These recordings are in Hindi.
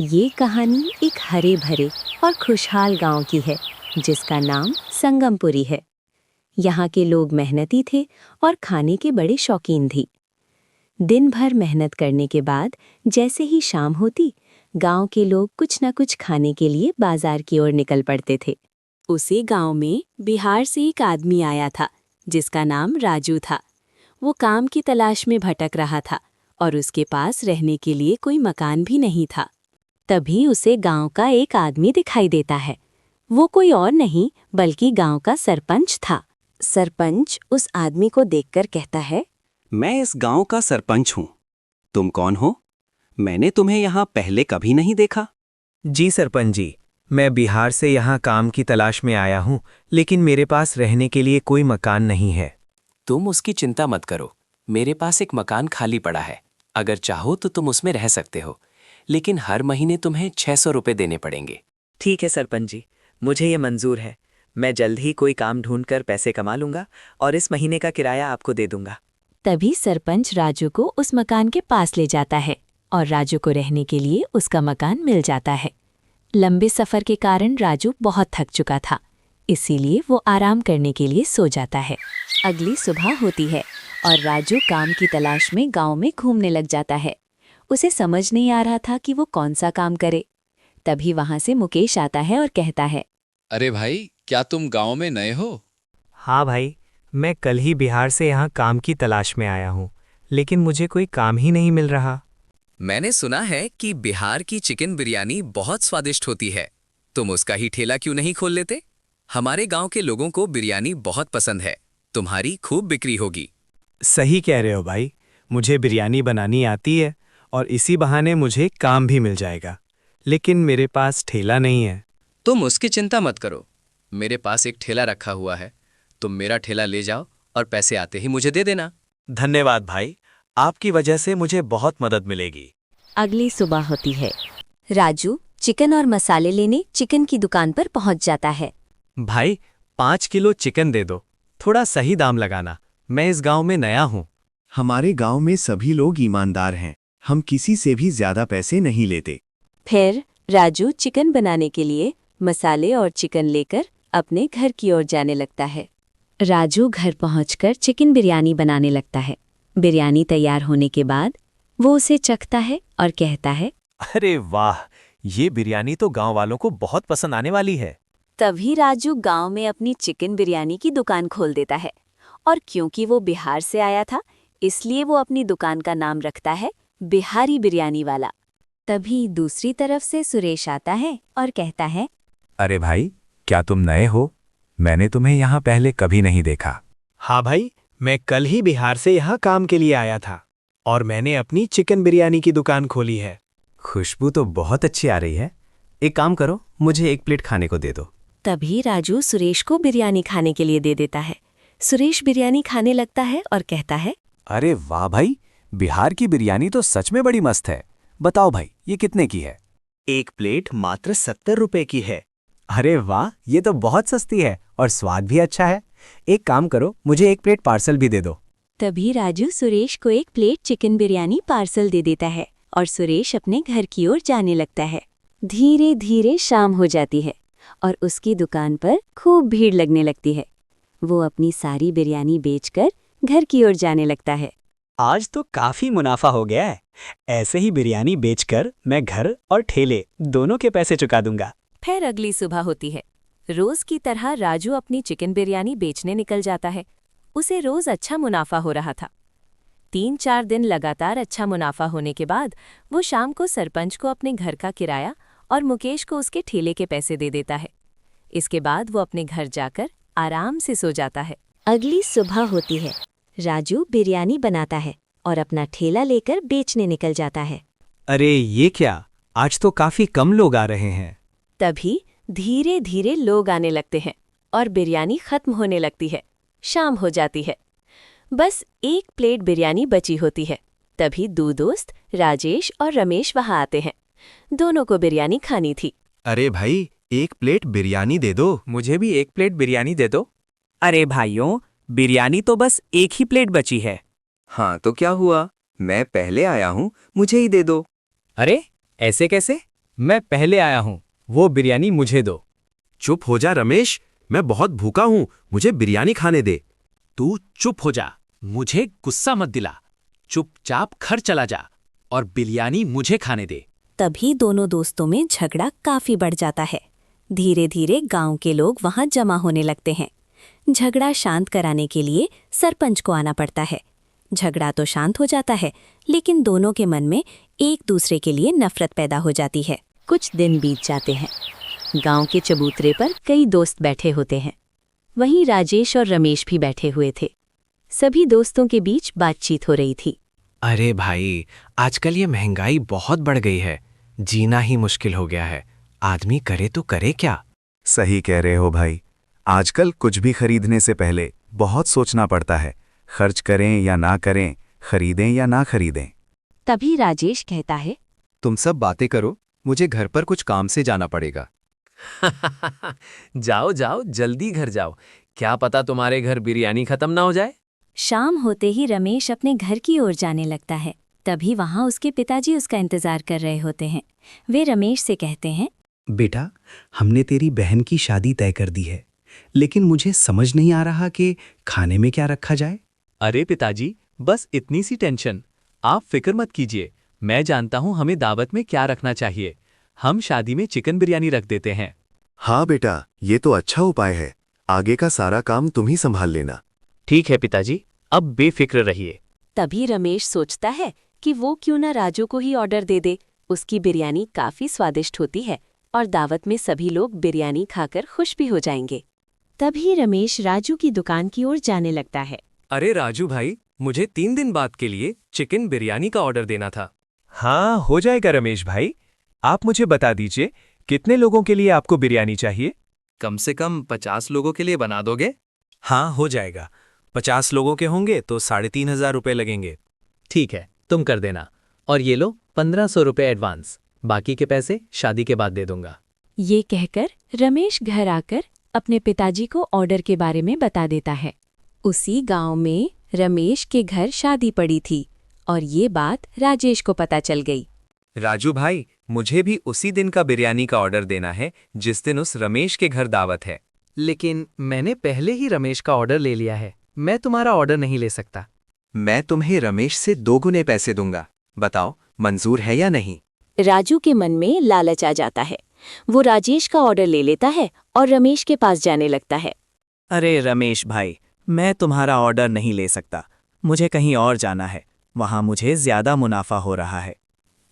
ये कहानी एक हरे भरे और खुशहाल गांव की है जिसका नाम संगमपुरी है। यहाँ के लोग मेहनती थे और खाने के बड़े शौकीन भी। दिन भर मेहनत करने के बाद जैसे ही शाम होती, गांव के लोग कुछ न कुछ खाने के लिए बाजार की ओर निकल पड़ते थे। उसी गांव में बिहार से एक आदमी आया था जिसका नाम राजू था। वो काम की तलाश में भटक रहा था और उसके पास रहने के लिए कोई मकान भी नहीं था। तभी उसे गांव का एक आदमी दिखाई देता है। वो कोई और नहीं बल्कि गांव का सरपंच था। सरपंच उस आदमी को देखकर कहता है, मैं इस गांव का सरपंच हूँ। तुम कौन हो? मैंने तुम्हें यहाँ पहले कभी नहीं देखा। जी सरपंच जी, मैं बिहार से यहाँ काम की तलाश में आया हूँ, लेकिन मेरे पास रहने के लिए कोई मकान नहीं है। तुम उसकी चिंता मत करो, मेरे पास एक मकान खाली पड़ा है। अगर चाहो तो तुम उसमें रह सकते हो, लेकिन हर महीने तुम्हें 600 रुपये देने पड़ेंगे। ठीक है सरपंच जी, मुझे ये मंजूर है। मैं जल्द ही कोई काम ढूंढकर पैसे कमा लूंगा और इस महीने का किराया आपको दे दूंगा। तभी सरपंच राजू को उस मकान के पास ले जाता है और राजू को रहने के लिए उसका मकान मिल जाता है। लंबे सफर के कारण राजू बहुत थक चुका था, इसीलिए वो आराम करने के लिए सो जाता है। अगली सुबह होती है और राजू काम की तलाश में गांव में घूमने लग जाता है। उसे समझ नहीं आ रहा था कि वो कौन सा काम करे। तभी वहां से मुकेश आता है और कहता है, अरे भाई, क्या तुम गांव में नए हो? हाँ भाई, मैं कल ही बिहार से यहाँ काम की तलाश में आया हूँ, लेकिन मुझे कोई काम ही नहीं मिल रहा। मैंने सुना है कि बिहार की चिकन बिरयानी बहुत स्वादिष्ट होती है। तुम उसका ही ठेला क्यों नहीं खोल लेते? हमारे गांव के लोगों को बिरयानी बहुत पसंद है। तुम्हारी खूब बिक्री होगी। सही कह रहे हो भाई, मुझे बिरयानी बनानी आती है और इसी बहाने मुझे काम भी मिल जाएगा, लेकिन मेरे पास ठेला नहीं है। तुम उसकी चिंता मत करो, मेरे पास एक ठेला रखा हुआ है। तुम मेरा ठेला ले जाओ और पैसे आते ही मुझे दे देना। धन्यवाद भाई, आपकी वजह से मुझे बहुत मदद मिलेगी। अगली सुबह होती है। राजू चिकन और मसाले लेने चिकन की दुकान पर पहुंच जाता है। भाई 5 किलो चिकन दे दो, थोड़ा सही दाम लगाना, मैं इस गांव में नया हूँ। हमारे गांव में सभी लोग ईमानदार हैं, हम किसी से भी ज्यादा पैसे नहीं लेते। फिर राजू चिकन बनाने के लिए मसाले और चिकन लेकर अपने घर की ओर जाने लगता है। राजू घर पहुंचकर चिकन बिरयानी बनाने लगता है। बिरयानी तैयार होने के बाद वो उसे चखता है और कहता है, अरे वाह, ये बिरयानी तो गांव वालों को बहुत पसंद आने वाली है। तभी राजू गांव में अपनी चिकन बिरयानी की दुकान खोल देता है और क्योंकि वो बिहार से आया था, इसलिए वो अपनी दुकान का नाम रखता है बिहारी बिरयानी वाला। तभी दूसरी तरफ से सुरेश आता है और कहता है, अरे भाई, क्या तुम नए हो? मैंने तुम्हें यहाँ पहले कभी नहीं देखा। हाँ भाई, मैं कल ही बिहार से यहाँ काम के लिए आया था और मैंने अपनी चिकन बिरयानी की दुकान खोली है। खुशबू तो बहुत अच्छी आ रही है। एक काम करो, मुझे एक प्लेट खाने को दे दो। तभी राजू सुरेश को बिरयानी खाने के लिए दे देता है। सुरेश बिरयानी खाने लगता है और कहता है, अरे वाह भाई, बिहार की बिरयानी तो सच में बड़ी मस्त है। बताओ भाई, ये कितने की है? एक प्लेट मात्र 70 रुपए की है। अरे वाह, ये तो बहुत सस्ती है और स्वाद भी अच्छा है। एक काम करो, मुझे एक प्लेट पार्सल भी दे दो। तभी राजू सुरेश को एक प्लेट चिकन बिरयानी पार्सल दे देता है और सुरेश अपने घर की ओर जाने लगता है। धीरे धीरे शाम हो जाती है और उसकी दुकान पर खूब भीड़ लगने लगती है। वो अपनी सारी बिरयानी बेचकर घर की ओर जाने लगता है। आज तो काफी मुनाफा हो गया है। ऐसे ही बिरयानी बेचकर मैं घर और ठेले दोनों के पैसे चुका दूंगा। फिर अगली सुबह होती है। रोज की तरह राजू अपनी चिकन बिरयानी बेचने निकल जाता है। उसे रोज अच्छा मुनाफा हो रहा था। 3-4 दिन लगातार अच्छा मुनाफा होने के बाद वो शाम को सरपंच को अपने घर का किराया और मुकेश को उसके ठेले के पैसे दे देता है। इसके बाद वो अपने घर जाकर आराम से सो जाता है। अगली सुबह होती है। राजू बिरयानी बनाता है और अपना ठेला लेकर बेचने निकल जाता है। अरे ये क्या, आज तो काफी कम लोग आ रहे हैं। तभी धीरे धीरे लोग आने लगते हैं और बिरयानी खत्म होने लगती है। शाम हो जाती है। बस एक प्लेट बिरयानी बची होती है। तभी दो दोस्त राजेश और रमेश वहां आते हैं। दोनों को बिरयानी खानी थी। अरे भाई, एक प्लेट बिरयानी दे दो। मुझे भी एक प्लेट बिरयानी दे दो। अरे भाइयों, बिरयानी तो बस एक ही प्लेट बची है। हाँ तो क्या हुआ, मैं पहले आया हूँ, मुझे ही दे दो। अरे ऐसे कैसे? मैं पहले आया हूँ, वो बिरयानी मुझे दो। चुप हो जा रमेश, मैं बहुत भूखा हूँ, मुझे बिरयानी खाने दे। तू चुप हो जा, मुझे गुस्सा मत दिला। चुपचाप घर चला जा और बिरयानी मुझे खाने दे। तभी दोनों दोस्तों में झगड़ा काफी बढ़ जाता है। धीरे धीरे गांव के लोग वहां जमा होने लगते हैं। झगड़ा शांत कराने के लिए सरपंच को आना पड़ता है। झगड़ा तो शांत हो जाता है, लेकिन दोनों के मन में एक दूसरे के लिए नफरत पैदा हो जाती है। कुछ दिन बीत जाते हैं। गांव के चबूतरे पर कई दोस्त बैठे होते हैं। वहीं राजेश और रमेश भी बैठे हुए थे। सभी दोस्तों के बीच बातचीत हो रही थी। अरे भाई, आजकल ये महंगाई बहुत बढ़ गई है, जीना ही मुश्किल हो गया है। आदमी करे तो करे क्या? सही कह रहे हो भाई, आजकल कुछ भी खरीदने से पहले बहुत सोचना पड़ता है। खर्च करें या ना करें, खरीदें या ना खरीदें। तभी राजेश कहता है, तुम सब बातें करो, मुझे घर पर कुछ काम से जाना पड़ेगा। जाओ जाओ, जल्दी घर जाओ, क्या पता तुम्हारे घर बिरयानी खत्म ना हो जाए। शाम होते ही रमेश अपने घर की ओर जाने लगता है। तभी वहां उसके पिताजी उसका इंतजार कर रहे होते हैं। वे रमेश से कहते हैं, बेटा, हमने तेरी बहन की शादी तय कर दी है, लेकिन मुझे समझ नहीं आ रहा कि खाने में क्या रखा जाए। अरे पिताजी, बस इतनी सी टेंशन, आप फिक्र मत कीजिए, मैं जानता हूँ हमें दावत में क्या रखना चाहिए। हम शादी में चिकन बिरयानी रख देते हैं। हाँ बेटा, ये तो अच्छा उपाय है। आगे का सारा काम तुम ही संभाल लेना। ठीक है पिताजी, अब बेफिक्र रहिए। तभी रमेश सोचता है कि वो क्यों ना राजू को ही ऑर्डर दे दे। उसकी बिरयानी काफी स्वादिष्ट होती है और दावत में सभी लोग बिरयानी खाकर खुश भी हो जाएंगे। तभी रमेश राजू की दुकान की ओर जाने लगता है। अरे राजू भाई, मुझे 3 दिन बाद के लिए चिकन बिरयानी का ऑर्डर देना था। हाँ, हो जाएगा रमेश भाई। आप मुझे बता दीजिए, कितने लोगों के लिए आपको बिरयानी चाहिए? कम से कम 50 लोगों के लिए बना दोगे? हाँ, हो जाएगा। 50 लोगों के होंगे तो 3,500 रुपये लगेंगे। ठीक है, तुम कर देना। और ये लो 1500 रुपये एडवांस, बाकी के पैसे शादी के बाद दे दूंगा। ये कहकर रमेश घर आकर अपने पिताजी को ऑर्डर के बारे में बता देता है। उसी गांव में रमेश के घर शादी पड़ी थी और ये बात राजेश को पता चल गई। राजू भाई, मुझे भी उसी दिन का बिरयानी का ऑर्डर देना है जिस दिन उस रमेश के घर दावत है। लेकिन मैंने पहले ही रमेश का ऑर्डर ले लिया है, मैं तुम्हारा ऑर्डर नहीं ले सकता। मैं तुम्हें रमेश से 2 गुने पैसे दूंगा, बताओ मंजूर है या नहीं? राजू के मन में लालच आ जाता है। वो राजेश का ऑर्डर ले लेता है और रमेश के पास जाने लगता है। अरे रमेश भाई, मैं तुम्हारा ऑर्डर नहीं ले सकता। मुझे कहीं और जाना है, वहाँ मुझे ज़्यादा मुनाफा हो रहा है।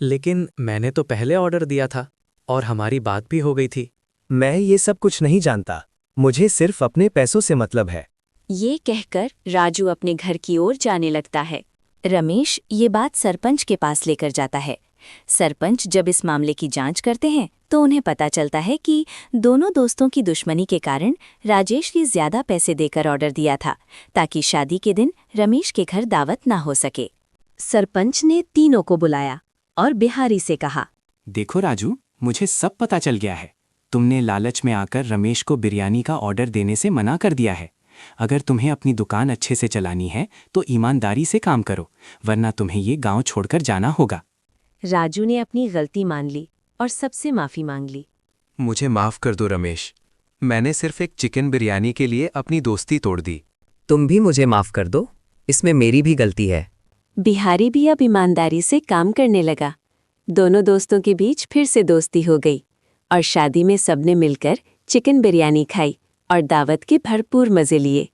लेकिन मैंने तो पहले ऑर्डर दिया था और हमारी बात भी हो गई थी। मैं ये सब कुछ नहीं जानता, मुझे सिर्फ अपने पैसों से मतलब है। ये कहकर राजू अपने घर की ओर जाने लगता है। रमेश ये बात सरपंच के पास लेकर जाता है। सरपंच जब इस मामले की जांच करते हैं तो उन्हें पता चलता है कि दोनों दोस्तों की दुश्मनी के कारण राजेश ने ज्यादा पैसे देकर ऑर्डर दिया था ताकि शादी के दिन रमेश के घर दावत ना हो सके। सरपंच ने तीनों को बुलाया और बिहारी से कहा, देखो राजू, मुझे सब पता चल गया है। तुमने लालच में आकर रमेश को बिरयानी का ऑर्डर देने से मना कर दिया है। अगर तुम्हें अपनी दुकान अच्छे से चलानी है तो ईमानदारी से काम करो, वरना तुम्हें ये गांव छोड़कर जाना होगा। राजू ने अपनी गलती मान ली और सबसे माफी मांग ली। मुझे माफ कर दो रमेश, मैंने सिर्फ एक चिकन बिरयानी के लिए अपनी दोस्ती तोड़ दी। तुम भी मुझे माफ़ कर दो, इसमें मेरी भी गलती है। बिहारी भी अब ईमानदारी से काम करने लगा। दोनों दोस्तों के बीच फिर से दोस्ती हो गई और शादी में सबने मिलकर चिकन बिरयानी खाई और दावत के भरपूर मजे लिए।